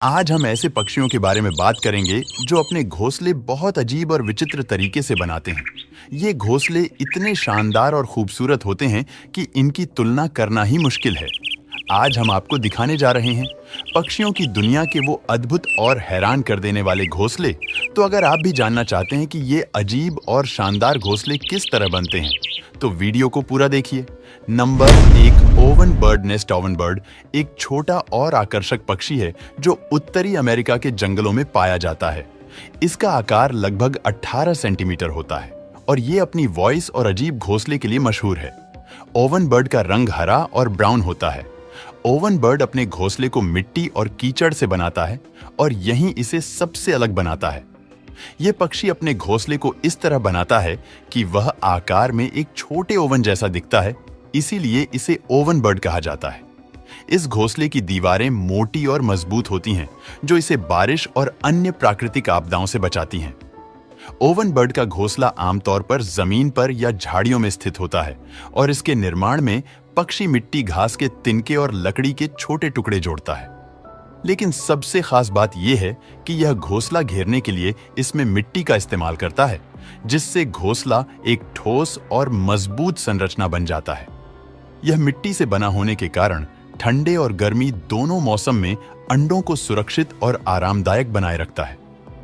आज हम ऐसे पक्षियों के बारे में बात करेंगे जो अपने घोंसले बहुत अजीब और विचित्र तरीके से बनाते हैं। ये घोंसले इतने शानदार और खूबसूरत होते हैं कि इनकी तुलना करना ही मुश्किल है। आज हम आपको दिखाने जा रहे हैं पक्षियों की दुनिया के वो अद्भुत और हैरान कर देने वाले घोंसले। तो अगर आप भी जानना चाहते हैं कि ये अजीब और शानदार घोंसले किस तरह बनते हैं, तो वीडियो को पूरा देखिए। Number 1, oven bird nest. Oven bird एक छोटा और आकर्षक पक्षी है जो उत्तरी अमेरिका के जंगलों में पाया जाता है। इसका आकार लगभग 18 सेंटीमीटर होता है और ये अपनी वॉइस और अजीब घोंसले के लिए मशहूर है। ओवन बर्ड का रंग हरा और ब्राउन होता है। ओवन बर्ड अपने घोंसले को मिट्टी और कीचड़ से बनाता है और यही इसे सबसे अलग बनाता है। यह पक्षी अपने घोंसले को इस तरह बनाता है कि वह आकार में एक छोटे ओवन जैसा दिखता है, इसीलिए इसे ओवन बर्ड कहा जाता है। इस घोंसले की दीवारें मोटी और मजबूत होती हैं, जो इसे बारिश और अन्य प्राकृतिक आपदाओं से बचाती हैं। ओवन बर्ड का घोंसला आमतौर पर जमीन पर या झाड़ियों में स्थित होता है और इसके निर्माण में पक्षी मिट्टी, घास के तिनके और लकड़ी के छोटे टुकड़े जोड़ता है। लेकिन सबसे खास बात यह है कि यह घोंसला घेरने के लिए इसमें मिट्टी का इस्तेमाल करता है, जिससे घोंसला एक ठोस और मजबूत संरचना बन जाता है। यह मिट्टी से बना होने के कारण ठंडे और गर्मी दोनों मौसम में अंडों को सुरक्षित और आरामदायक बनाए रखता है।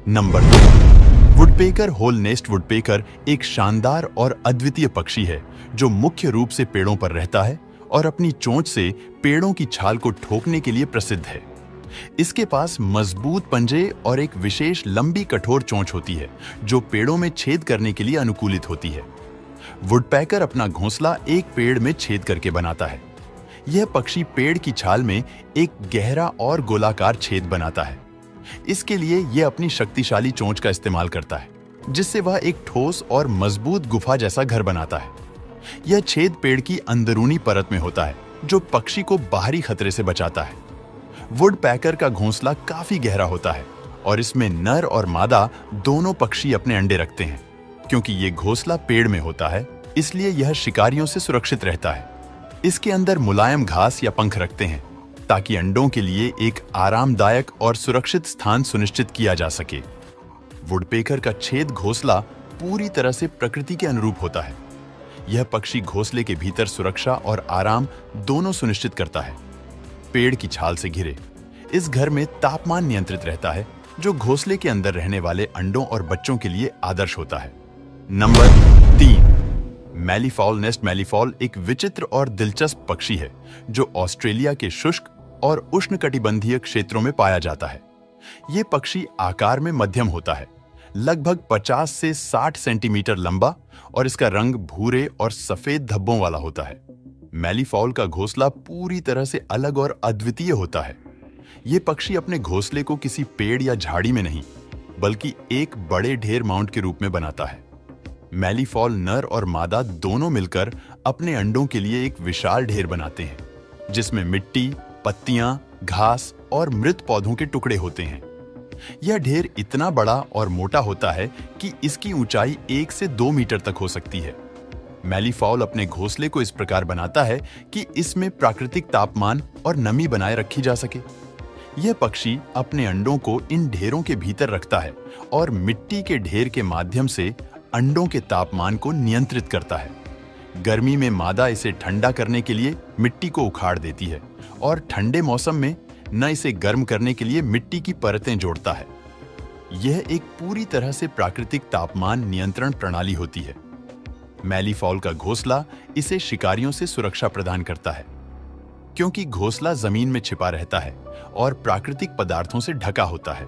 Number 2, woodpecker. Hole nest woodpecker एक शानदार और अद्वितीय पक्षी है जो मुख्य रूप से पेड़ों पर रहता है और अपनी चोंच से पेड़ों की छाल को ठोकने के लिए प्रसिद्ध है। इसके पास मजबूत पंजे और एक विशेष लंबी कठोर चोंच होती है जो पेड़ों में छेद करने के लिए अनुकूलित होती है। वुडपेकर अपना घोंसला एक पेड़ में छेद करके बनाता है। यह पक्षी पेड़ की छाल में एक गहरा और गोलाकार छेद बनाता है। इसके लिए यह अपनी शक्तिशाली चोंच का इस्तेमाल करता है, जिससे वह एक ठोस और मजबूत गुफा जैसा घर बनाता है। यह छेद पेड़ की अंदरूनी परत में होता है, जो पक्षी को बाहरी खतरे से बचाता है। वुडपेकर का घोंसला काफी गहरा होता है और इसमें नर और मादा दोनों पक्षी अपने अंडे रखते हैं। क्योंकि ये घोंसला पेड़ में होता है, इसलिए यह शिकारियों से सुरक्षित रहता है। इसके अंदर मुलायम घास या पंख रखते हैं ताकि अंडों के लिए एक आरामदायक और सुरक्षित स्थान सुनिश्चित किया जा सके। वुडपेकर का छेद घोंसला पूरी तरह से प्रकृति के अनुरूप होता है। यह पक्षी घोंसले के भीतर सुरक्षा और आराम दोनों सुनिश्चित करता है। पेड़ की छाल से घिरे इस घर में तापमान नियंत्रित रहता है, जो घोंसले के अंदर रहने वाले अंडों और बच्चों के लिए आदर्श होता है। Number 3, मैलीफॉल nest. मैलीफॉल एक विचित्र और दिलचस्प पक्षी है जो ऑस्ट्रेलिया के शुष्क और उष्णकटिबंधीय क्षेत्रों में पाया जाता है। यह पक्षी आकार में मध्यम होता है, लगभग 50 से 60 सेंटीमीटर लंबा, और इसका रंग भूरे और सफेद धब्बों वाला होता है। मैलीफॉल का घोंसला पूरी तरह से अलग और अद्वितीय होता है। यह पक्षी अपने घोंसले को किसी पेड़ या झाड़ी में नहीं, बल्कि एक बड़े ढेर माउंट के रूप में बनाता है। मैलीफॉल नर और मादा दोनों मिलकर अपने अंडों के लिए एक विशाल ढेर बनाते हैं, जिसमें मिट्टी, पत्तियां, घास और मृत पौधों के टुकड़े होते हैं। यह ढेर इतना बड़ा और मोटा होता है कि इसकी ऊंचाई 1 से 2 मीटर तक हो सकती है। मैलीफॉल अपने घोंसले को इस प्रकार बनाता है कि इसमें प्राकृतिक तापमान और नमी बनाए रखी जा सके। यह पक्षी अपने अंडों को इन ढेरों के भीतर रखता है और मिट्टी के ढेर के माध्यम से अंडों के तापमान को नियंत्रित करता है। गर्मी में मादा इसे ठंडा करने के लिए मिट्टी को उखाड़ देती है और ठंडे मौसम में न इसे गर्म करने के लिए मिट्टी की परतें जोड़ता है। यह एक पूरी तरह से प्राकृतिक तापमान नियंत्रण प्रणाली होती है। मैलीफॉल का घोंसला इसे शिकारियों से सुरक्षा प्रदान करता है, क्योंकि घोंसला जमीन में छिपा रहता है और प्राकृतिक पदार्थों से ढका होता है।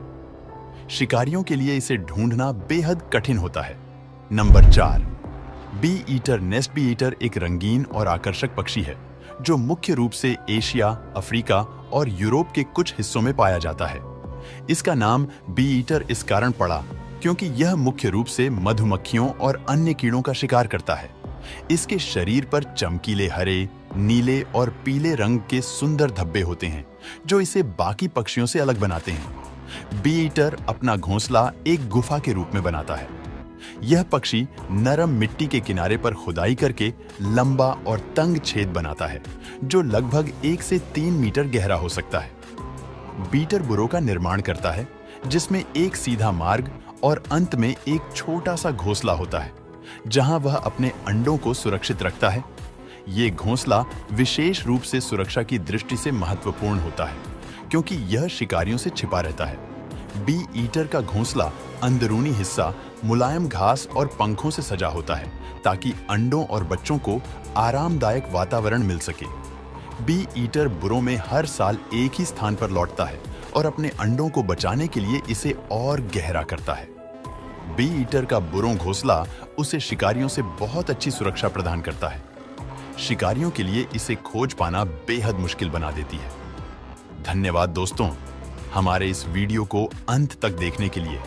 शिकारियों के लिए इसे ढूंढना बेहद कठिन होता है। Number 4, bee eater nest. Bee eater एक रंगीन और आकर्षक पक्षी है जो मुख्य रूप से एशिया, अफ्रीका और यूरोप के कुछ हिस्सों में पाया जाता है। इसका नाम बी ईटर इस कारण पड़ा क्योंकि यह मुख्य रूप से मधुमक्खियों और अन्य कीड़ों का शिकार करता है। इसके शरीर पर चमकीले हरे, नीले और पीले रंग के सुंदर धब्बे होते हैं, जो इसे बाकी पक्षियों से अलग बनाते हैं। बी ईटर अपना घोंसला एक गुफा के रूप में बनाता है। यह पक्षी नरम मिट्टी के किनारे पर खुदाई करके लंबा और तंग छेद बनाता है, जो लगभग 1 से 3 मीटर गहरा हो सकता है। बीटर बुरो का निर्माण करता है, जिसमें एक सीधा मार्ग और अंत में एक छोटा सा घोंसला होता है, जहां वह अपने अंडों को सुरक्षित रखता है। ये घोंसला विशेष रूप से सुरक्षा की दृष्टि से महत्वपूर्ण होता है, क्योंकि यह शिकारियों से छिपा रहता है। बी ईटर का घोंसला अंदरूनी हिस्सा मुलायम घास और पंखों से सजा होता है, ताकि अंडों और बच्चों को आरामदायक वातावरण मिल सके। बी ईटर बुरों में हर साल एक ही स्थान पर लौटता है और अपने अंडों को बचाने के लिए इसे और गहरा करता है। बी ईटर का बुरों घोंसला उसे शिकारियों से बहुत अच्छी सुरक्षा प्रदान करता है। शिकारियों के लिए इसे खोज पाना बेहद मुश्किल बना देती है। धन्यवाद दोस्तों, हमारे इस वीडियो को अंत तक देखने के लिए।